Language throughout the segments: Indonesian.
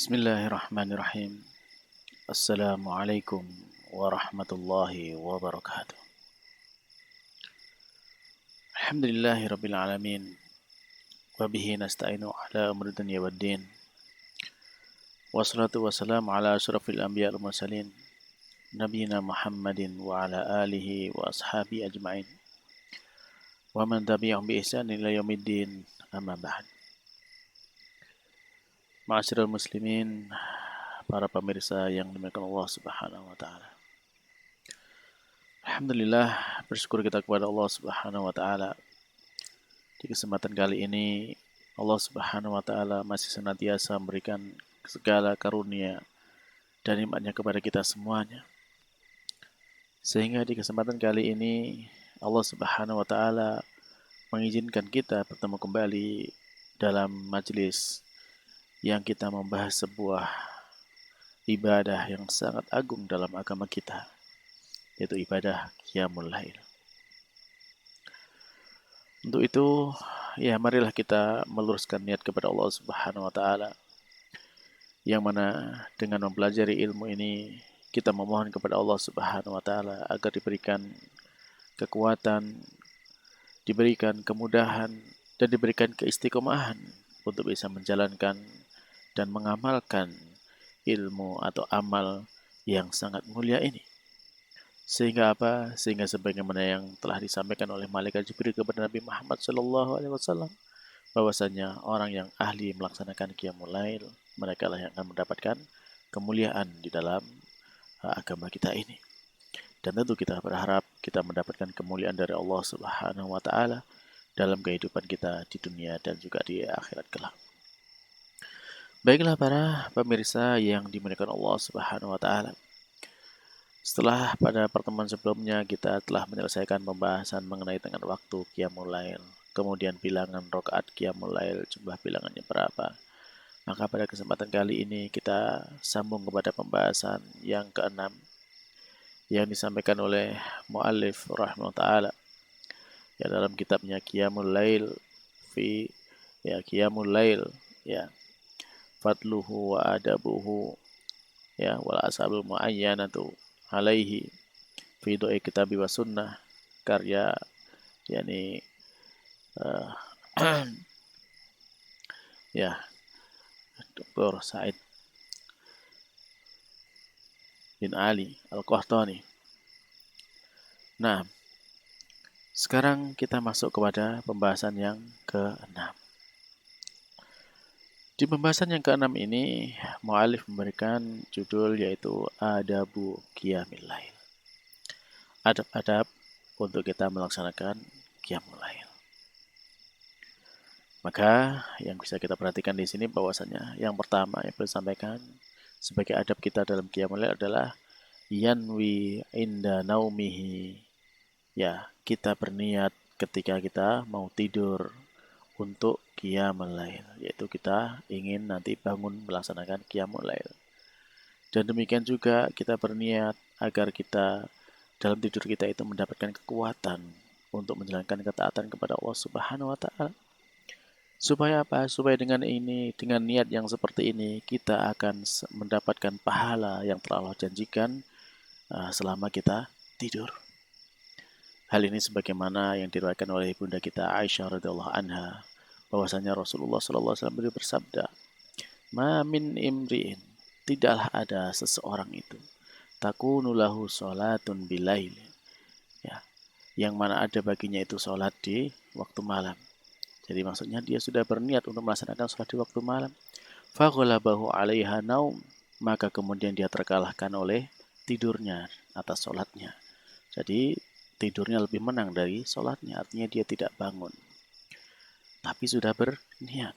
Bismillahirrahmanirrahim. Assalamualaikum warahmatullahi wabarakatuh. Alhamdulillahi rabbil alamin. Wabihi nasta'inu ala umri dunya waddin. Wassalatu wassalamu ala asyrafil anbiya wal mursalin. Nabiyina Muhammadin wa ala alihi wa ashabi ajma'in. Wa man tabi'ahum bi ihsan ila yaumiddin. Amma ba'd. Ma'asyiral muslimin, para pemirsa yang dimuliakan Allah Subhanahu wa taala. Alhamdulillah, bersyukur kita kepada Allah Subhanahu wa taala. Di kesempatan kali ini Allah Subhanahu wa taala masih senantiasa memberikan segala karunia dan nikmatnya kepada kita semuanya. Sehingga di kesempatan kali ini Allah Subhanahu wa taala mengizinkan kita bertemu kembali dalam majelis yang kita membahas sebuah ibadah yang sangat agung dalam agama kita, yaitu ibadah Qiyamul Lail. Untuk itu, ya marilah kita meluruskan niat kepada Allah Subhanahu wa taala, yang mana dengan mempelajari ilmu ini kita memohon kepada Allah Subhanahu wa taala agar diberikan kekuatan, diberikan kemudahan, dan diberikan keistiqomahan untuk bisa menjalankan dan mengamalkan ilmu atau amal yang sangat mulia ini. Sehingga apa? Sehingga sebagaimana yang telah disampaikan oleh malaikat Jibril kepada Nabi Muhammad SAW, bahwasanya orang yang ahli melaksanakan Qiyamul Lail, mereka lah yang akan mendapatkan kemuliaan di dalam agama kita ini. Dan tentu kita berharap kita mendapatkan kemuliaan dari Allah Subhanahu wa taala dalam kehidupan kita di dunia dan juga di akhirat kelak. Baiklah para pemirsa yang dimuliakan Allah Subhanahu wa taala. Setelah pada pertemuan sebelumnya kita telah menyelesaikan pembahasan mengenai dengan waktu Qiyamul Lail, kemudian bilangan rakaat Qiyamul Lail, jumlah bilangannya berapa. Maka pada kesempatan kali ini kita sambung kepada pembahasan yang keenam yang disampaikan oleh muallif rahimahullah taala ya dalam kitabnya Qiyamul Lail Qiyamul Lail fadluhu wa adabuhu wal asabul muayyanatu alaihi fi do'i kitabi wa sunnah, karya Dr. Said bin Ali Al-Qahtani. Nah, sekarang kita masuk kepada pembahasan yang ke-6. Di pembahasan yang ke-6 ini, mu'alif memberikan judul yaitu Adabu Qiyamil Lail. Adab-adab untuk kita melaksanakan Qiyamul Lail. Maka yang bisa kita perhatikan di sini bahwasanya yang pertama yang perlu disampaikan sebagai adab kita dalam Qiyamul Lail adalah yanwi inda naumihi. Ya, kita berniat ketika kita mau tidur untuk Qiyamul Lail, yaitu kita ingin nanti bangun melaksanakan Qiyamul Lail. Dan demikian juga kita berniat agar kita dalam tidur kita itu mendapatkan kekuatan untuk menjalankan ketaatan kepada Allah Subhanahu wa taala. Supaya apa? Supaya dengan niat yang seperti ini kita akan mendapatkan pahala yang telah Allah janjikan selama kita tidur. Hal ini sebagaimana yang diriwayatkan oleh ibunda kita Aisyah radhiyallahu anha, bahwasanya Rasulullah sallallahu alaihi wasallam beliau bersabda, "Ma min imri'in, tidaklah ada seseorang itu, takunu lahu salatun bilail." Ya, yang mana ada baginya itu salat di waktu malam. Jadi maksudnya dia sudah berniat untuk melaksanakan salat di waktu malam. Faghalabahu 'alaiha naum, maka kemudian dia terkalahkan oleh tidurnya atas salatnya. Jadi tidurnya lebih menang dari salatnya, artinya dia tidak bangun. Tapi sudah berniat.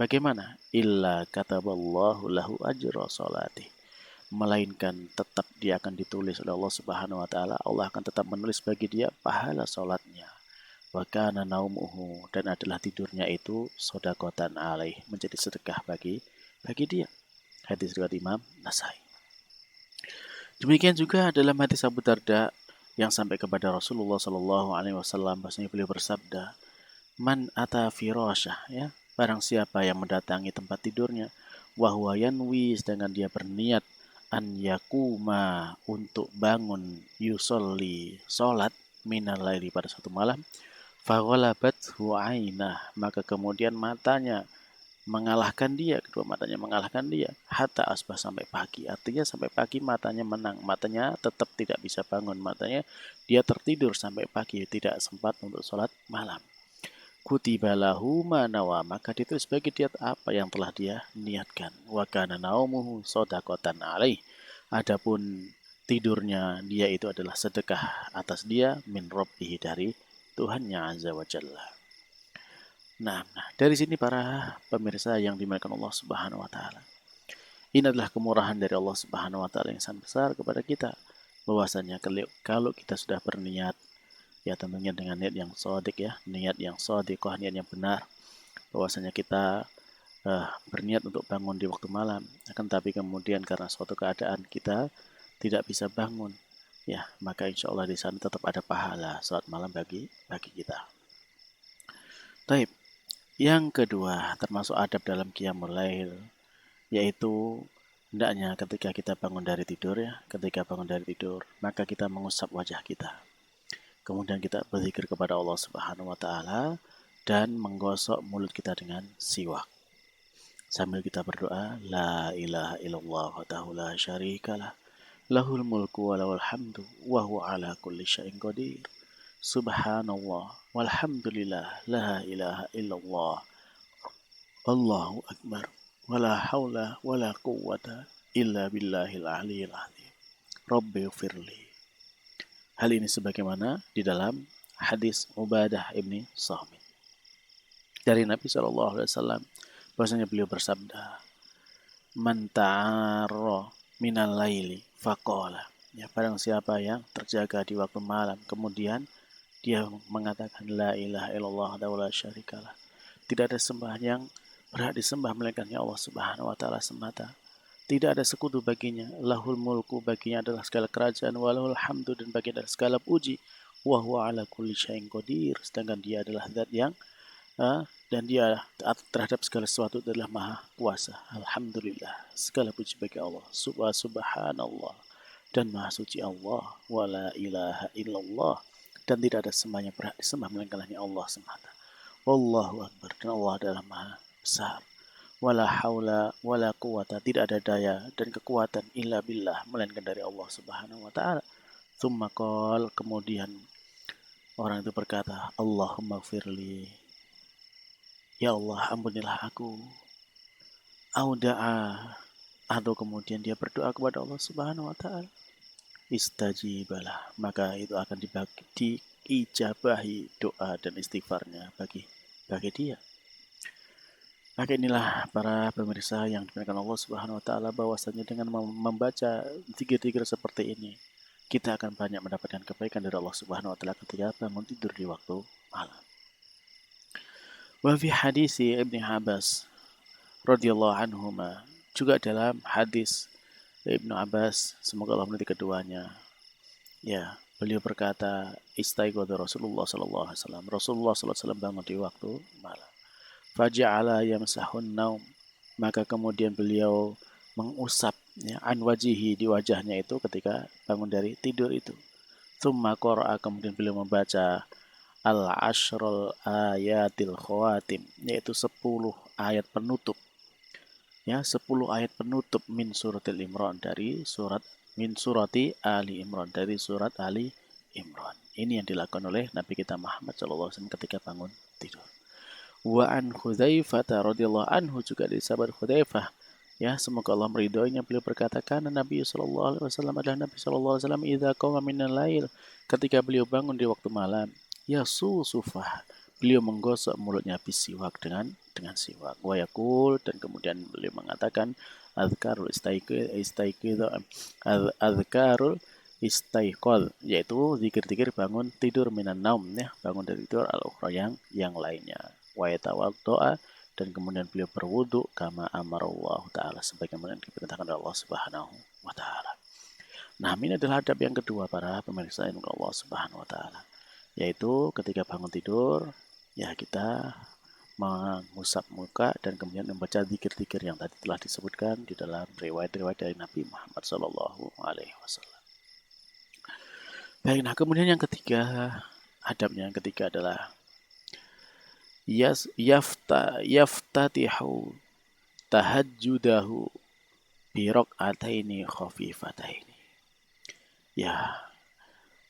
Bagaimana? Illa kataballahu lahu ajra salati. Melainkan tetap dia akan ditulis oleh Allah Subhanahu wa taala. Allah akan tetap menulis bagi dia pahala salatnya. Wa kana naumuhu, dan adalah tidurnya itu shadaqatan alaih, menjadi sedekah bagi dia. Hadis riwayat Imam Nasai. Demikian juga dalam hadis Abu Darda yang sampai kepada Rasulullah sallallahu alaihi wasallam, bahwasanya beliau bersabda, "Man ata firasyah," barang siapa yang mendatangi tempat tidurnya, Wahwa yanwi, sedangkan dia berniat an yakuma, untuk bangun, yusolli, solat, minal laili, pada satu malam. Faghalabathu ainah, maka kemudian matanya mengalahkan dia, kedua matanya mengalahkan dia, hatta asbah, sampai pagi. Artinya sampai pagi matanya menang, matanya tetap tidak bisa bangun, matanya dia tertidur sampai pagi, tidak sempat untuk sholat malam. Kutiba lahu ma nawa, maka ditulis bagi dia apa yang telah dia niatkan. Wa kana naumuhu shadaqatan alaih, adapun tidurnya dia itu adalah sedekah atas dia, min rabbihi, dari Tuhannya azza wa jalla. Nah, dari sini para pemirsa yang dimuliakan Allah Subhanahu wa taala. Ini adalah kemurahan dari Allah Subhanahu wa taala yang sangat besar kepada kita. Bahwasanya kalau kita sudah berniat, ya tentunya dengan niat yang shadiq, ya, niat yang shadiqah, niat yang benar, bahwasanya kita berniat untuk bangun di waktu malam, akan tapi kemudian karena suatu keadaan kita tidak bisa bangun, ya, maka insya Allah di sana tetap ada pahala salat malam bagi kita. Taib. Yang kedua, termasuk adab dalam qiyamul lail, yaitu hendaknya ketika kita bangun dari tidur, ya, ketika bangun dari tidur, maka kita mengusap wajah kita. Kemudian kita berzikir kepada Allah Subhanahu wa taala dan menggosok mulut kita dengan siwak. Sambil kita berdoa, la ilaha illallah wahdahu la syarikalah, lahul mulku wa lahul hamdu wa huwa ala kulli syai'in qadir. Subhanallah walhamdulillah la ilaha illallah Allahu akbar wala haula wala quwwata illa billahil aliyil azim. Rabbi firli. Hal ini sebagaimana di dalam hadis Ubadah ibni Samit dari Nabi SAW, bahwasanya beliau bersabda, man ta'arra minal laili faqala, ya, barang siapa yang terjaga di waktu malam kemudian dia mengatakan la ilaha illallah wa la syarikalah, tidak ada sembahan yang berhak disembah melainkan Allah Subhanahu wa taala semata. Tidak ada sekutu baginya. Lahul mulku, baginya adalah segala kerajaan. Walahul hamdu, dan baginya adalah segala puji. Wa huwa ala kulli syai'in qadir, sedangkan dia adalah zat yang dan dia terhadap segala sesuatu adalah maha kuasa. Alhamdulillah, segala puji bagi Allah. Subhanallah, dan maha suci Allah. Wa la ilaha illallah, dan tidak ada sembahan yang berhak disembah melainkan hanya Allah semata. Wallahu akbar, dan Allah adalah maha besar. Wala haula wala quwata, tidak ada daya dan kekuatan illa billah, melainkan dari Allah Subhanahu wa taala. Tsumma qala, kemudian orang itu berkata, Allahumma firli, ya Allah ampunilah aku. Auda'a, atau kemudian dia berdoa kepada Allah Subhanahu wa taala. Istajibalah, maka itu akan diijabahi doa dan istighfarnya bagi dia. Maka inilah para pemirsa yang dimuliakan Allah Subhanahu wa taala, bahwasanya dengan membaca zikir-zikir seperti ini, kita akan banyak mendapatkan kebaikan dari Allah Subhanahu wa taala ketika bangun tidur di waktu malam. Wa fi hadis Ibnu Abbas radhiyallahu anhuma, juga dalam hadis Ibnu Abbas, semoga Allah meridhai keduanya, ya, beliau berkata, istaiqadha Rasulullah sallallahu alaihi wasallam, Rasulullah sallallahu alaihi wasallam bangun di waktu malam. Faja'ala yamsahun naum, maka kemudian beliau mengusap, ya, an wajihi, di wajahnya itu ketika bangun dari tidur itu. Tsumma qara'a, kemudian beliau membaca al-ashrul ayatil khawatim, yaitu 10 ayat penutup, ya, 10 ayat penutup min suratil Imran, dari surat min surati Ali Imran, dari surat Ali Imran. Ini yang dilakukan oleh Nabi kita Muhammad SAW ketika bangun tidur. Wa an Hudzaifah radhiyallahu anhu, juga dari sahabat Hudzaifah, ya, semoga Allah meridhoinya, beliau berkata, kana Nabi sallallahu alaihi wasallam, adalah Nabi sallallahu alaihi wasallam, idza qama minal lail, ketika beliau bangun di waktu malam, yasusufah, beliau menggosok mulutnya bisiwak, dengan siwak, wa yaqul, dan kemudian beliau mengatakan azkarul istaiqal, yaitu zikir-zikir bangun tidur, minan naum, ya, bangun dari tidur, al-ukhra, yang lainnya. Wa yatawaddoa, dan kemudian beliau berwudu, kama amarallahu ta'ala, sebagaimana diperintahkan oleh Allah Subhanahu wa ta'ala. Nah, ini adalah adab yang kedua para pemirsa yang Allah Subhanahu wa ta'ala, yaitu ketika bangun tidur, ya, kita mengusap muka dan kemudian membaca zikir-zikir yang tadi telah disebutkan di dalam riwayat-riwayat dari Nabi Muhammad Shallallahu Alaihi Wasallam. Baik, nah kemudian yang ketiga, adabnya yang ketiga adalah yaftatihu tahajjudahu bi rak'ataini khafifataini. Ya,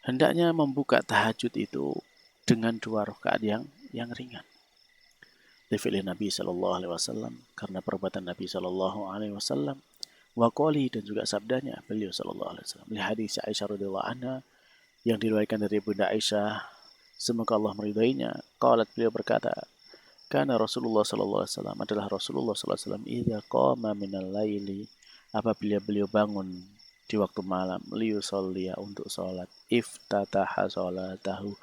hendaknya membuka tahajud itu dengan 2 rakaat yang ringan. Difilih Nabi Shallallahu Alaihi Wasallam karena perbuatan Nabi Shallallahu Alaihi Wasallam, waqali dan juga sabdanya beliau Shallallahu Alaihi Wasallam. Lihat hadis Aisyah radhiyallahu anha yang diriwayatkan dari Bunda Aisyah, semoga Allah meridainya. Qalat, beliau berkata, karena Rasulullah Sallallahu Alaihi Wasallam adalah Rasulullah Sallallahu Alaihi Wasallam idza qama minal laili, apabila beliau bangun di waktu malam, liyusolliya untuk sholat, iftataha sholatahu,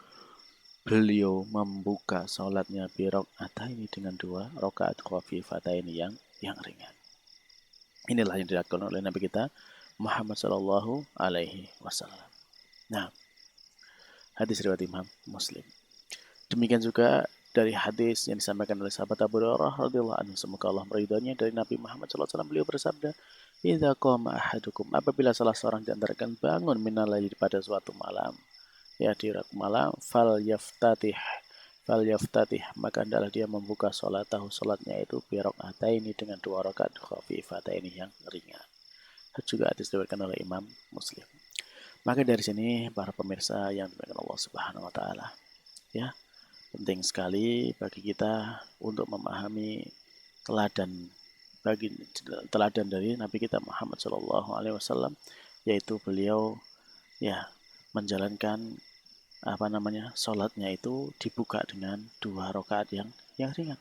beliau membuka sholatnya bi ini dengan 2 rakaat khafifataini yang ringan. Inilah yang dilakukan oleh Nabi kita Muhammad Sallallahu Alaihi Wasallam. Nah, hadis riwayat Imam Muslim. Demikian juga dari hadis yang disampaikan oleh sahabat Abu Hurairah radhiyallahu anhu, semoga Allah meridhoinya, dari Nabi Muhammad sallallahu alaihi wasallam, beliau bersabda, "Idza qama ahadukum", apabila salah seorang di antara kalian bangun minal laili pada suatu malam, ya di waktu malam, fal yaftatih, maka hendaklah dia membuka salatnya itu bi ini dengan 2 rakaat khafifataini yang ringan. Juga hadis diriwayatkan oleh Imam Muslim. Maka dari sini para pemirsa yang dimuliakan Allah Subhanahu wa taala, ya, penting sekali bagi kita untuk memahami teladan dari Nabi kita Muhammad Shallallahu Alaihi Wasallam, yaitu beliau ya menjalankan sholatnya itu dibuka dengan 2 rakaat yang ringan.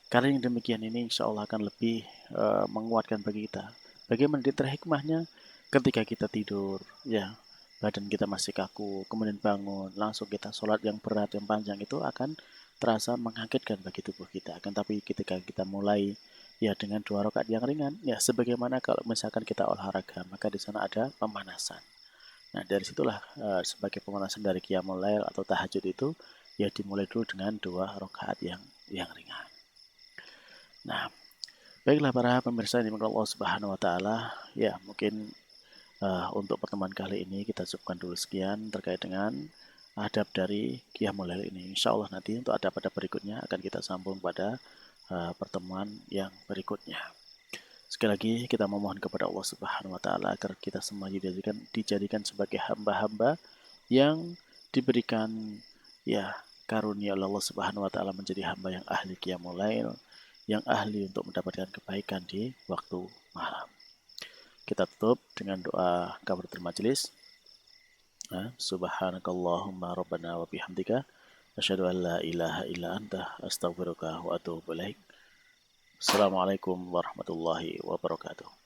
Karena yang demikian ini insya Allah akan lebih menguatkan bagi kita. Bagaimana hikmahnya ketika kita tidur, ya badan kita masih kaku, kemudian bangun, langsung kita sholat yang berat, yang panjang, itu akan terasa mengagetkan bagi tubuh kita. Akan tapi ketika kita mulai ya dengan 2 rakaat yang ringan, ya sebagaimana kalau misalkan kita olahraga, maka di sana ada pemanasan. Nah, dari situlah sebagai pemanasan dari qiyamul lail atau tahajud itu ya dimulai dulu dengan 2 rakaat yang ringan. Nah, baiklah para pemirsa yang dimuliakan Allah Subhanahu wa taala, ya mungkin untuk pertemuan kali ini kita cukupkan dulu sekian terkait dengan adab dari qiyamul lail ini. Insya Allah nanti untuk adab-adab berikutnya akan kita sambung pada pertemuan yang berikutnya. Sekali lagi kita memohon kepada Allah Subhanahu wa taala agar kita semua dijadikan sebagai hamba-hamba yang diberikan ya karunia Allah Subhanahu wa taala menjadi hamba yang ahli qiyamul lail, yang ahli untuk mendapatkan kebaikan di waktu malam. Kita tutup dengan doa kafaratul majelis. Subhanakallahumma rabbana wa bihamdika asyhadu an la ilaha illa anta astaghfiruka wa atubu ilaik. Assalamualaikum warahmatullahi wabarakatuh.